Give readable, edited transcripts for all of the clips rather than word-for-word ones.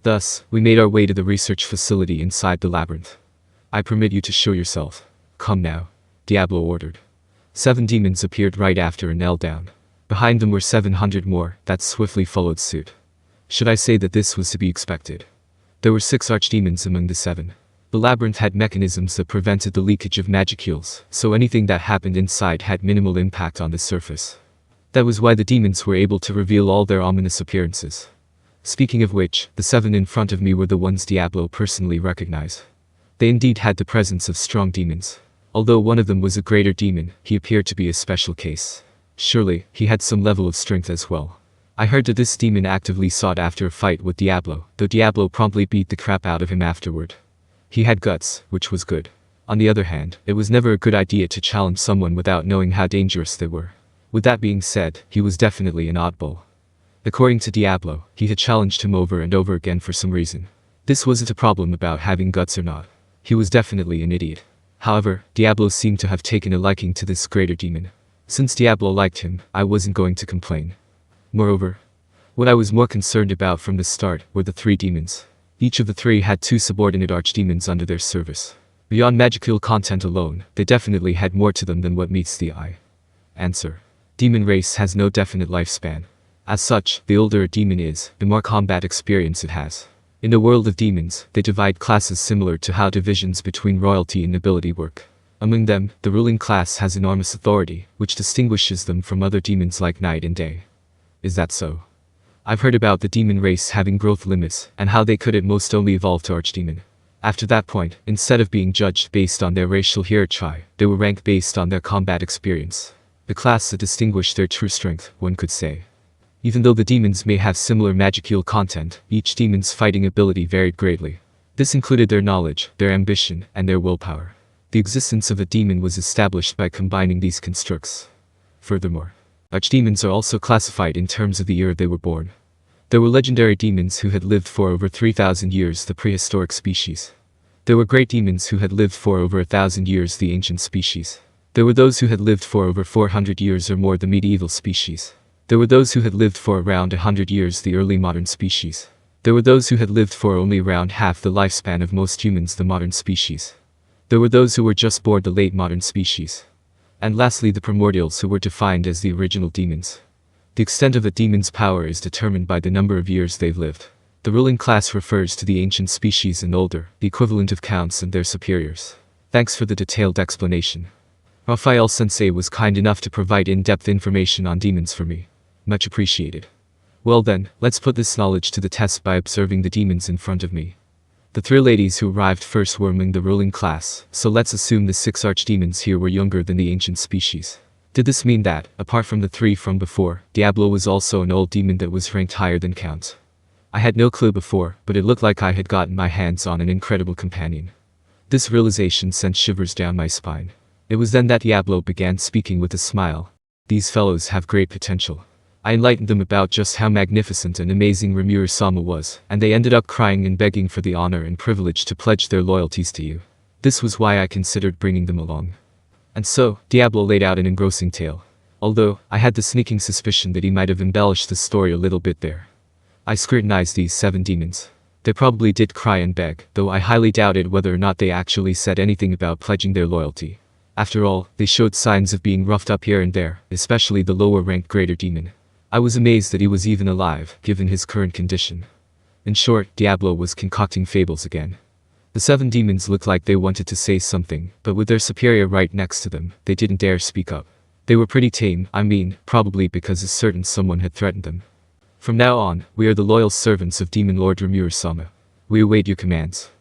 Thus, we made our way to the research facility inside the labyrinth. I permit you to show yourself. Come now, Diablo ordered. 7 demons appeared right after and knelt down. Behind them were 700 more that swiftly followed suit. Should I say that this was to be expected? There were 6 archdemons among the 7. The labyrinth had mechanisms that prevented the leakage of magicules, so anything that happened inside had minimal impact on the surface. That was why the demons were able to reveal all their ominous appearances. Speaking of which, the 7 in front of me were the ones Diablo personally recognized. They indeed had the presence of strong demons. Although one of them was a greater demon, he appeared to be a special case. Surely, he had some level of strength as well. I heard that this demon actively sought after a fight with Diablo, though Diablo promptly beat the crap out of him afterward. He had guts, which was good. On the other hand, it was never a good idea to challenge someone without knowing how dangerous they were. With that being said, he was definitely an oddball. According to Diablo, he had challenged him over and over again for some reason. This wasn't a problem about having guts or not. He was definitely an idiot. However, Diablo seemed to have taken a liking to this greater demon. Since Diablo liked him, I wasn't going to complain. Moreover, what I was more concerned about from the start were the 3 demons. Each of the 3 had 2 subordinate archdemons under their service. Beyond magical content alone, they definitely had more to them than what meets the eye. Answer. Demon race has no definite lifespan. As such, the older a demon is, the more combat experience it has. In the world of demons, they divide classes similar to how divisions between royalty and nobility work. Among them, the ruling class has enormous authority, which distinguishes them from other demons like night and day. Is that so? I've heard about the demon race having growth limits, and how they could at most only evolve to archdemon. After that point, instead of being judged based on their racial hierarchy, they were ranked based on their combat experience. The class that distinguished their true strength, one could say. Even though the demons may have similar magical content, each demon's fighting ability varied greatly. This included their knowledge, their ambition, and their willpower. The existence of a demon was established by combining these constructs. Furthermore, archdemons are also classified in terms of the year they were born. There were legendary demons who had lived for over 3,000 years, the prehistoric species. There were great demons who had lived for over 1,000 years, the ancient species. There were those who had lived for over 400 years or more, the medieval species. There were those who had lived for around 100 years, the early modern species. There were those who had lived for only around half the lifespan of most humans, the modern species. There were those who were just born, the late modern species. And lastly, the primordials, who were defined as the original demons. The extent of a demon's power is determined by the number of years they've lived. The ruling class refers to the ancient species and older, the equivalent of counts and their superiors. Thanks for the detailed explanation. Raphael sensei was kind enough to provide in-depth information on demons for me. Much appreciated. Well then, let's put this knowledge to the test by observing the demons in front of me. The 3 ladies who arrived first were among the ruling class, so let's assume the 6 archdemons here were younger than the ancient species. Did this mean that, apart from the 3 from before, Diablo was also an old demon that was ranked higher than Count? I had no clue before, but it looked like I had gotten my hands on an incredible companion. This realization sent shivers down my spine. It was then that Diablo began speaking with a smile. These fellows have great potential. I enlightened them about just how magnificent and amazing Rimuru-sama was, and they ended up crying and begging for the honor and privilege to pledge their loyalties to you. This was why I considered bringing them along. And so, Diablo laid out an engrossing tale. Although, I had the sneaking suspicion that he might have embellished the story a little bit there. I scrutinized these 7 demons. They probably did cry and beg, though I highly doubted whether or not they actually said anything about pledging their loyalty. After all, they showed signs of being roughed up here and there, especially the lower-ranked greater demon. I was amazed that he was even alive, given his current condition. In short, Diablo was concocting fables again. The 7 demons looked like they wanted to say something, but with their superior right next to them, they didn't dare speak up. They were pretty tame, probably because a certain someone had threatened them. From now on, we are the loyal servants of Demon Lord Rimuru-sama. We await your commands.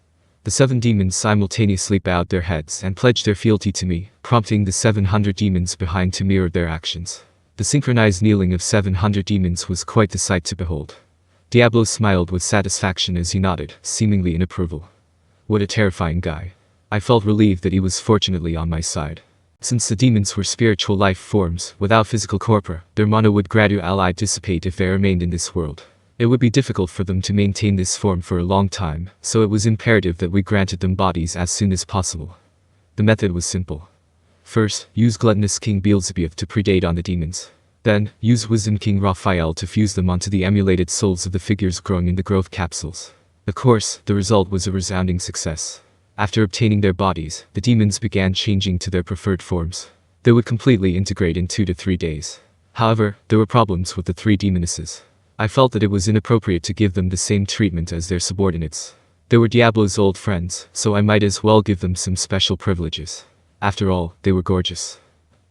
The 7 demons simultaneously bowed their heads and pledged their fealty to me, prompting the 700 demons behind to mirror their actions. The synchronized kneeling of 700 demons was quite the sight to behold. Diablo smiled with satisfaction as he nodded, seemingly in approval. What a terrifying guy. I felt relieved that he was fortunately on my side. Since the demons were spiritual life forms, without physical corpora, their mana would gradually dissipate if they remained in this world. It would be difficult for them to maintain this form for a long time, so it was imperative that we granted them bodies as soon as possible. The method was simple. First, use Gluttonous King Beelzebub to predate on the demons. Then, use Wisdom King Raphael to fuse them onto the emulated souls of the figures growing in the growth capsules. Of course, the result was a resounding success. After obtaining their bodies, the demons began changing to their preferred forms. They would completely integrate in 2 to 3 days. However, there were problems with the 3 demonesses. I felt that it was inappropriate to give them the same treatment as their subordinates. They were Diablo's old friends, so I might as well give them some special privileges. After all, they were gorgeous.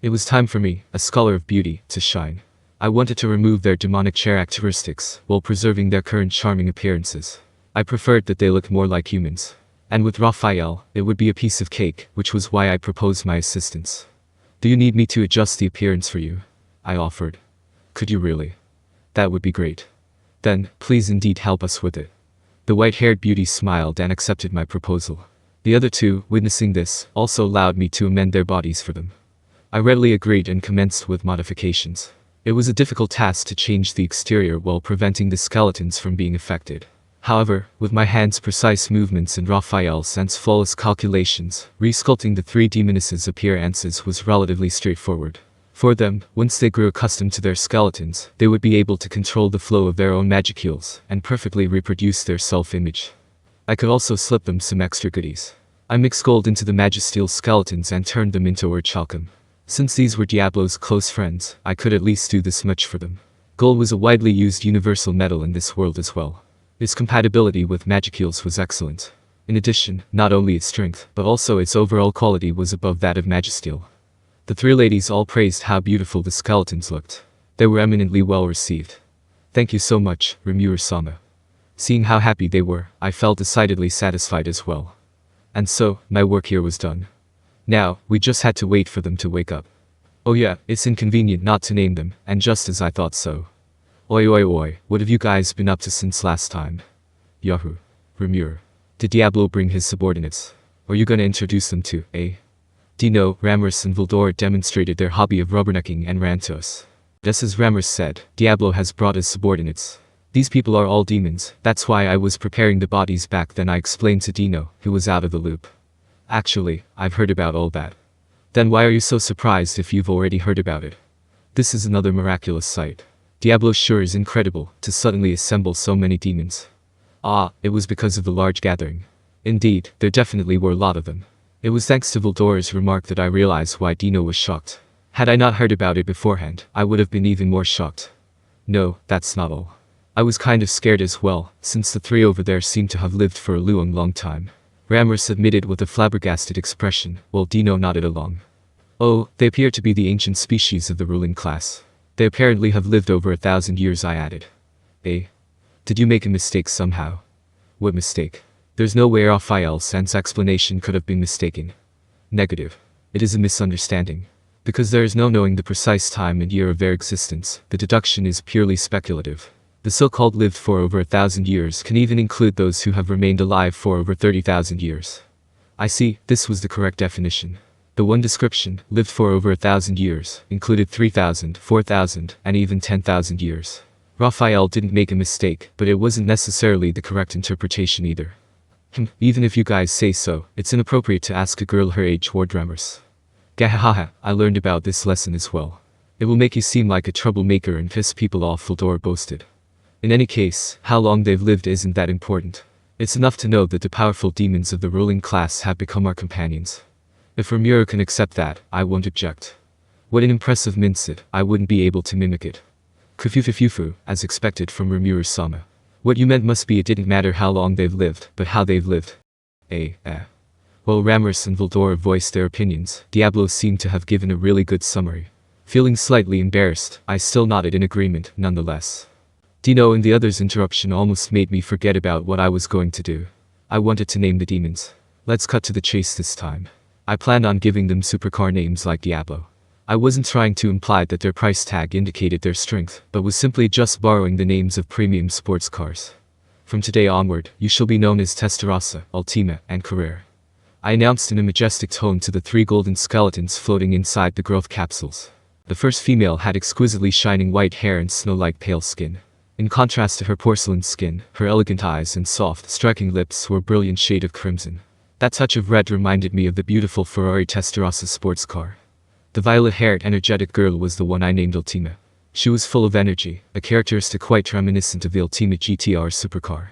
It was time for me, a scholar of beauty, to shine. I wanted to remove their demonic characteristics, while preserving their current charming appearances. I preferred that they look more like humans. And with Raphael, it would be a piece of cake, which was why I proposed my assistance. Do you need me to adjust the appearance for you? I offered. Could you really? That would be great. Then, please indeed help us with it. The white-haired beauty smiled and accepted my proposal. The other 2, witnessing this, also allowed me to amend their bodies for them. I readily agreed and commenced with modifications. It was a difficult task to change the exterior while preventing the skeletons from being affected. However, with my hands' precise movements and Raphael's flawless calculations, resculpting the 3 demonesses' appearances was relatively straightforward. For them, once they grew accustomed to their skeletons, they would be able to control the flow of their own magicules and perfectly reproduce their self-image. I could also slip them some extra goodies. I mixed gold into the magisteel skeletons and turned them into orichalcum. Since these were Diablo's close friends, I could at least do this much for them. Gold was a widely used universal metal in this world as well. Its compatibility with magicules was excellent. In addition, not only its strength, but also its overall quality was above that of magisteel. The 3 ladies all praised how beautiful the skeletons looked. They were eminently well received. Thank you so much, Rimuru-sama. Seeing how happy they were, I felt decidedly satisfied as well. And so, my work here was done. Now, we just had to wait for them to wake up. Oh yeah, it's inconvenient not to name them, and just as I thought so. Oi oi oi, what have you guys been up to since last time? Yahoo. Rimuru. Did Diablo bring his subordinates? Are you gonna introduce them to, eh? Dino, Ramiris and Valdor demonstrated their hobby of rubbernecking and ran to us. Just as Ramiris said, Diablo has brought his subordinates. These people are all demons, that's why I was preparing the bodies back then I explained to Dino, who was out of the loop. Actually, I've heard about all that. Then why are you so surprised if you've already heard about it? This is another miraculous sight. Diablo sure is incredible, to suddenly assemble so many demons. Ah, it was because of the large gathering. Indeed, there definitely were a lot of them. It was thanks to Valdor's remark that I realized why Dino was shocked. Had I not heard about it beforehand, I would have been even more shocked. No, that's not all. I was kind of scared as well, since the 3 over there seemed to have lived for a long time. Ramiris admitted with a flabbergasted expression, while Dino nodded along. Oh, they appear to be the ancient species of the ruling class. They apparently have lived over 1,000 years, I added. Eh? Did you make a mistake somehow? What mistake? There's no way Raphael's explanation could have been mistaken. Negative. It is a misunderstanding. Because there is no knowing the precise time and year of their existence, the deduction is purely speculative. The so-called lived for over 1,000 years can even include those who have remained alive for over 30,000 years. I see, this was the correct definition. The one description, lived for over 1,000 years, included 3,000, 4,000, and even 10,000 years. Raphael didn't make a mistake, but it wasn't necessarily the correct interpretation either. Even if you guys say so, it's inappropriate to ask a girl her age, Ward Ramiris. Gahahaha, I learned about this lesson as well. It will make you seem like a troublemaker and piss people off, Valdor boasted. In any case, how long they've lived isn't that important. It's enough to know that the powerful demons of the ruling class have become our companions. If Rimuru can accept that, I won't object. What an impressive mincet, I wouldn't be able to mimic it. Kufufufufu, as expected from Rimuru-sama. What you meant must be it didn't matter how long they've lived, but how they've lived. While Ramiris and Valdor voiced their opinions, Diablo seemed to have given a really good summary. Feeling slightly embarrassed, I still nodded in agreement, nonetheless. Dino and the others' interruption almost made me forget about what I was going to do. I wanted to name the demons. Let's cut to the chase this time. I planned on giving them supercar names like Diablo. I wasn't trying to imply that their price tag indicated their strength, but was simply just borrowing the names of premium sports cars. From today onward, you shall be known as Testarossa, Ultima, and Carrera. I announced in a majestic tone to the 3 golden skeletons floating inside the growth capsules. The first female had exquisitely shining white hair and snow-like pale skin. In contrast to her porcelain skin, her elegant eyes and soft, striking lips were a brilliant shade of crimson. That touch of red reminded me of the beautiful Ferrari Testarossa sports car. The violet-haired, energetic girl was the one I named Ultima. She was full of energy, a characteristic quite reminiscent of the Ultima GTR supercar.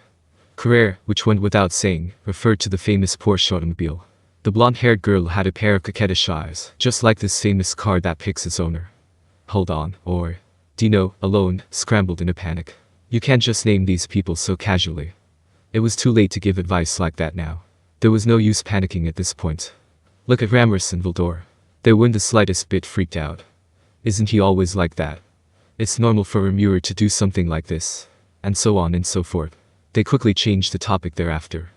Carrera, which went without saying, referred to the famous Porsche automobile. The blonde-haired girl had a pair of coquettish eyes, just like this famous car that picks its owner. Hold on, or... Dino, alone, scrambled in a panic. You can't just name these people so casually. It was too late to give advice like that now. There was no use panicking at this point. Look at Ramiris and Valdor. They weren't the slightest bit freaked out. Isn't he always like that? It's normal for Rimuru to do something like this. And so on and so forth. They quickly changed the topic thereafter.